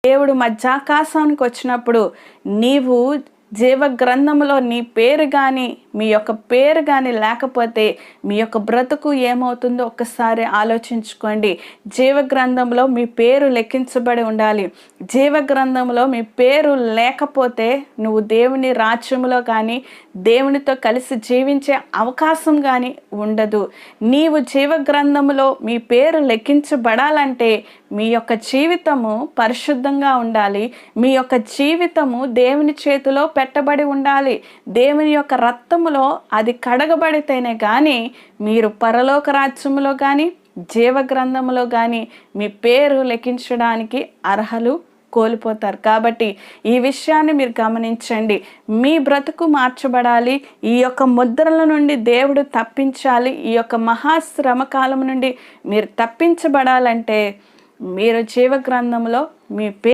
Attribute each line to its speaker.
Speaker 1: దేవుడు మధ్యాకాశానికి వచ్చినప్పుడు నీవు జీవ గ్రంథంలో నీ పేరు కానీ మీ యొక్క పేరు కానీ లేకపోతే మీ యొక్క బ్రతుకు ఏమవుతుందో ఒక్కసారి ఆలోచించుకోండి. జీవ గ్రంథంలో మీ పేరు లెక్కించబడి ఉండాలి. జీవ గ్రంథంలో మీ పేరు లేకపోతే నువ్వు దేవుని రాజ్యంలో కానీ దేవునితో కలిసి జీవించే అవకాశం కానీ ఉండదు. నీవు జీవ గ్రంథంలో మీ పేరు లెక్కించబడాలంటే మీ యొక్క జీవితము పరిశుద్ధంగా ఉండాలి. మీ యొక్క జీవితము దేవుని చేతిలో పెట్టబడి ఉండాలి. దేవుని యొక్క రక్తములో అది కడగబడితేనే కానీ మీరు పరలోక రాజ్యములో కానీ జీవ గ్రంథములో కానీ మీ పేరు లెక్కించడానికి అర్హులు కోల్పోతారు. కాబట్టి ఈ విషయాన్ని మీరు గమనించండి. మీ బ్రతుకు మార్చబడాలి. ఈ యొక్క ముద్రల నుండి దేవుడు తప్పించాలి. ఈ యొక్క మహాశ్రమ కాలం నుండి మీరు తప్పించబడాలంటే మీరు జీవ గ్రంథంలో మీ